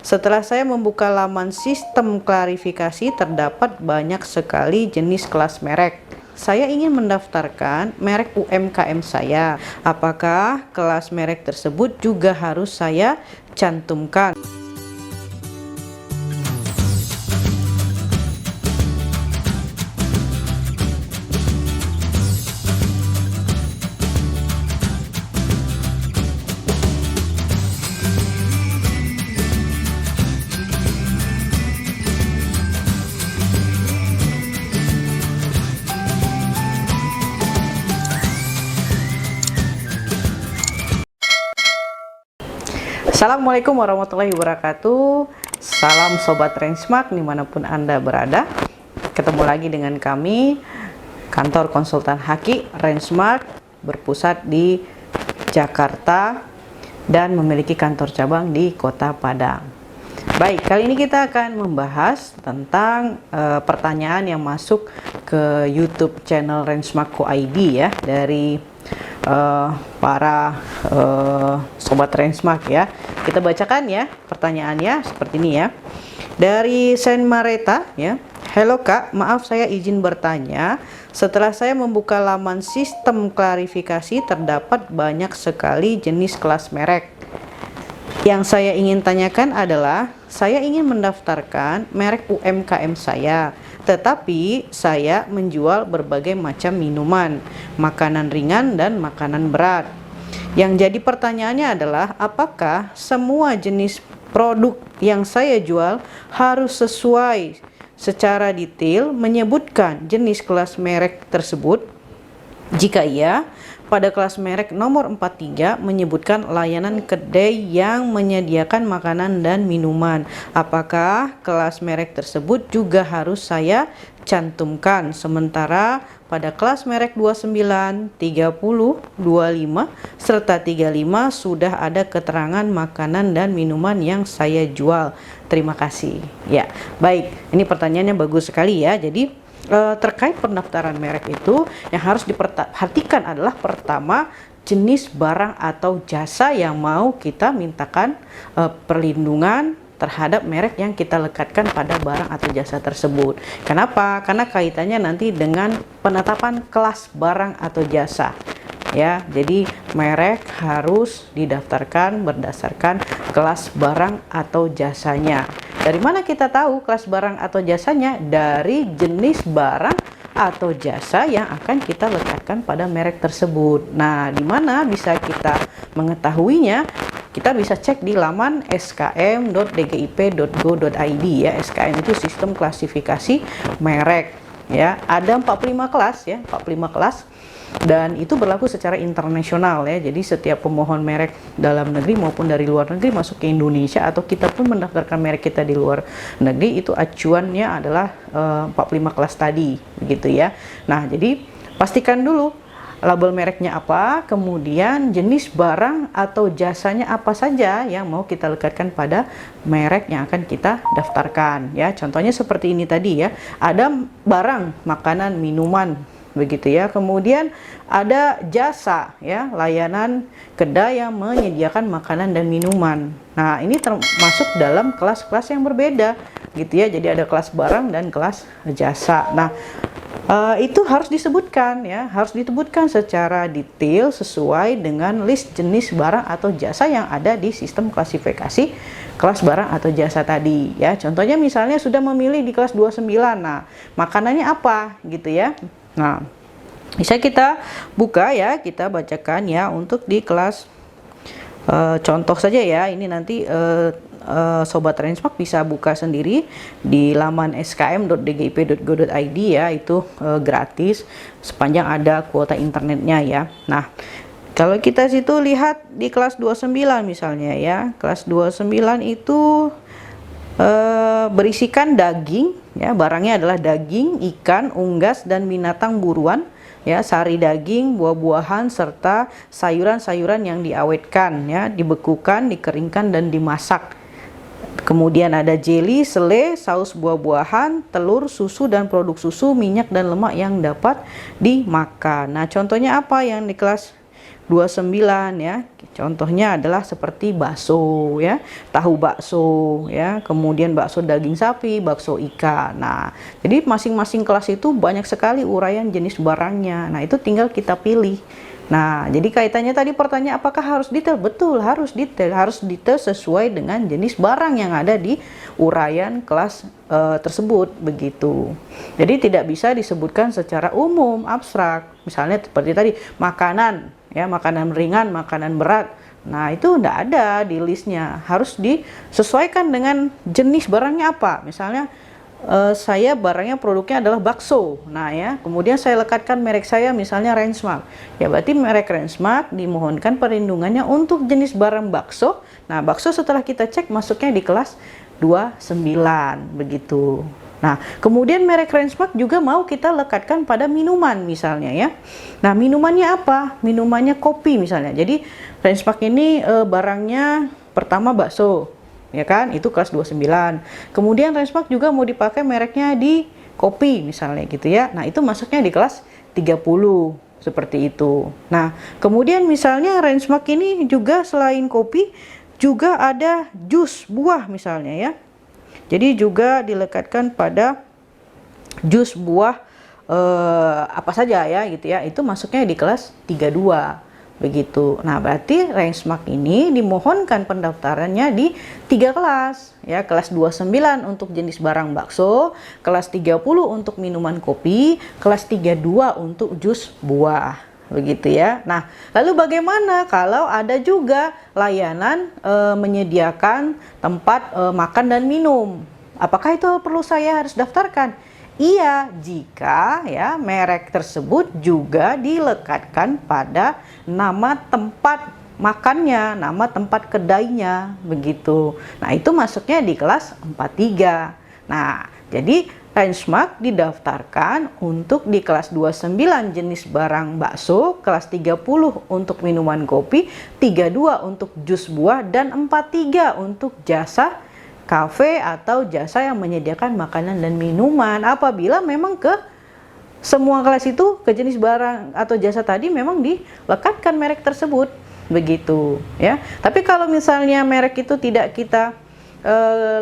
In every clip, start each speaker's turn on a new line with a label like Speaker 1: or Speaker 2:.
Speaker 1: Setelah saya membuka laman sistem klarifikasi, terdapat banyak sekali jenis kelas merek. Saya ingin mendaftarkan merek UMKM saya. Apakah kelas merek tersebut juga harus saya cantumkan? Assalamualaikum warahmatullahi wabarakatuh. Salam Sobat Rensmart dimanapun Anda berada. Ketemu lagi dengan kami, kantor konsultan Haki Rensmart, berpusat di Jakarta dan memiliki kantor cabang di Kota Padang. Baik, kali ini kita akan membahas tentang pertanyaan yang masuk ke YouTube channel Rensmart Co ID ya, dari para Sobat Rensmart ya. Kita bacakan ya pertanyaannya seperti ini ya. Dari Sen Mareta ya. Halo Kak, maaf saya izin bertanya. Setelah saya membuka laman sistem klarifikasi, terdapat banyak sekali jenis kelas merek. Yang saya ingin tanyakan adalah, saya ingin mendaftarkan merek UMKM saya, tetapi saya menjual berbagai macam minuman, makanan ringan dan makanan berat. Yang jadi pertanyaannya adalah, apakah semua jenis produk yang saya jual harus sesuai secara detail menyebutkan jenis kelas merek tersebut? Jika iya, pada kelas merek nomor 43 menyebutkan layanan kedai yang menyediakan makanan dan minuman. Apakah kelas merek tersebut juga harus saya cantumkan? Sementara pada kelas merek 29, 30, 25, serta 35 sudah ada keterangan makanan dan minuman yang saya jual. Terima kasih. Ya, baik. Ini pertanyaannya bagus sekali ya. Jadi terkait pendaftaran merek itu yang harus diperhatikan adalah pertama, jenis barang atau jasa yang mau kita mintakan perlindungan terhadap merek yang kita lekatkan pada barang atau jasa tersebut. Kenapa? Karena kaitannya nanti dengan penetapan kelas barang atau jasa. Ya, jadi merek harus didaftarkan berdasarkan kelas barang atau jasanya. Dari mana kita tahu kelas barang atau jasanya? Dari jenis barang atau jasa yang akan kita letakkan pada merek tersebut. Nah, di mana bisa kita mengetahuinya? Kita bisa cek di laman skm.dgip.go.id ya. SKM itu sistem klasifikasi merek ya. Ada 45 kelas ya, 45 kelas. Dan itu berlaku secara internasional ya. Jadi setiap pemohon merek dalam negeri maupun dari luar negeri masuk ke Indonesia, atau kita pun mendaftarkan merek kita di luar negeri, itu acuannya adalah 45 kelas tadi begitu ya. Nah, jadi pastikan dulu label mereknya apa, kemudian jenis barang atau jasanya apa saja yang mau kita lekatkan pada merek yang akan kita daftarkan ya. Contohnya seperti ini tadi ya. Ada barang makanan, minuman begitu ya. Kemudian ada jasa ya, layanan kedai yang menyediakan makanan dan minuman. Nah, ini termasuk dalam kelas-kelas yang berbeda gitu ya. Jadi ada kelas barang dan kelas jasa. Nah, itu harus disebutkan ya, harus disebutkan secara detail sesuai dengan list jenis barang atau jasa yang ada di sistem klasifikasi kelas barang atau jasa tadi ya. Contohnya misalnya sudah memilih di kelas 29. Nah, makanannya apa gitu ya. Nah, bisa kita buka ya, kita bacakan ya untuk di kelas contoh saja ya. Ini nanti Sobat Rensmart bisa buka sendiri di laman skm.dgip.go.id ya. Itu gratis sepanjang ada kuota internetnya ya. Nah, kalau kita situ lihat di kelas 29 misalnya ya. Kelas 29 itu berisikan daging ya, barangnya adalah daging, ikan, unggas dan binatang buruan ya, sari daging, buah-buahan serta sayuran-sayuran yang diawetkan ya, dibekukan, dikeringkan dan dimasak. Kemudian ada jelly, sele, saus buah-buahan, telur, susu dan produk susu, minyak dan lemak yang dapat dimakan. Nah, contohnya apa yang di kelas 29 ya. Contohnya adalah seperti bakso ya, tahu bakso ya, kemudian bakso daging sapi, bakso ikan. Nah, jadi masing-masing kelas itu banyak sekali uraian jenis barangnya. Nah, itu tinggal kita pilih. Nah, jadi kaitannya tadi pertanyaan apakah harus detail? Betul, harus detail sesuai dengan jenis barang yang ada di uraian kelas tersebut begitu. Jadi tidak bisa disebutkan secara umum, abstrak. Misalnya seperti tadi makanan, ya makanan ringan, makanan berat. Nah, itu tidak ada di listnya. Harus disesuaikan dengan jenis barangnya apa. Misalnya saya barangnya produknya adalah bakso. Nah ya, kemudian saya lekatkan merek saya misalnya Rensmark. Ya berarti merek Rensmark dimohonkan perlindungannya untuk jenis barang bakso. Nah, bakso setelah kita cek masuknya di kelas 29 begitu. Nah, kemudian merek Rensmark juga mau kita lekatkan pada minuman misalnya ya. Nah, minumannya apa? Minumannya kopi misalnya. Jadi Rensmark ini barangnya pertama bakso, ya kan, itu kelas 29. Kemudian Rensmark juga mau dipakai mereknya di kopi misalnya gitu ya. Nah, itu masuknya di kelas 30 seperti itu. Nah, kemudian misalnya Rensmark ini juga selain kopi juga ada jus buah misalnya ya. Jadi juga dilekatkan pada jus buah apa saja ya gitu ya. Itu masuknya di kelas 32. Begitu. Nah, berarti Rensmark ini dimohonkan pendaftarannya di 3 kelas ya, kelas 29 untuk jenis barang bakso, kelas 30 untuk minuman kopi, kelas 32 untuk jus buah. Begitu ya. Nah, lalu bagaimana kalau ada juga layanan menyediakan tempat makan dan minum? Apakah itu perlu saya harus daftarkan? Iya, jika ya merek tersebut juga dilekatkan pada nama tempat makannya, nama tempat kedainya, begitu. Nah, itu masuknya di kelas 43. Nah, jadi Rensmark didaftarkan untuk di kelas 29 jenis barang bakso, kelas 30 untuk minuman kopi, 32 untuk jus buah, dan 43 untuk jasa kafe atau jasa yang menyediakan makanan dan minuman. Apabila memang ke semua kelas itu, ke jenis barang atau jasa tadi memang dilekatkan merek tersebut, begitu ya. Tapi kalau misalnya merek itu tidak kita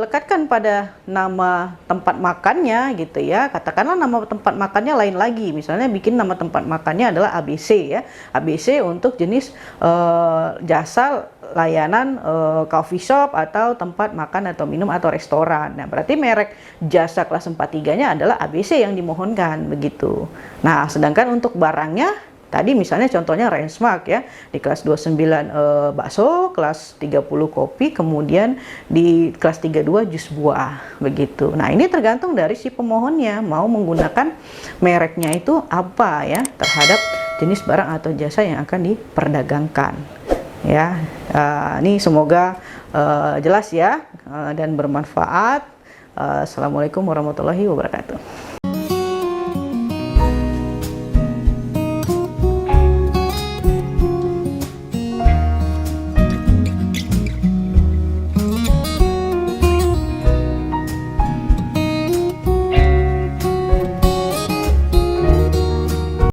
Speaker 1: lekatkan pada nama tempat makannya gitu ya, katakanlah nama tempat makannya lain lagi, misalnya bikin nama tempat makannya adalah ABC ya, ABC untuk jenis jasa layanan coffee shop atau tempat makan atau minum atau restoran. Nah, berarti merek jasa kelas 43-nya adalah ABC yang dimohonkan begitu. Nah, sedangkan untuk barangnya tadi misalnya contohnya Rensmark ya, di kelas 29 bakso, kelas 30 kopi, kemudian di kelas 32 jus buah begitu. Nah, ini tergantung dari si pemohonnya mau menggunakan mereknya itu apa ya terhadap jenis barang atau jasa yang akan diperdagangkan. Ya, ini semoga jelas ya dan bermanfaat. Assalamualaikum warahmatullahi wabarakatuh.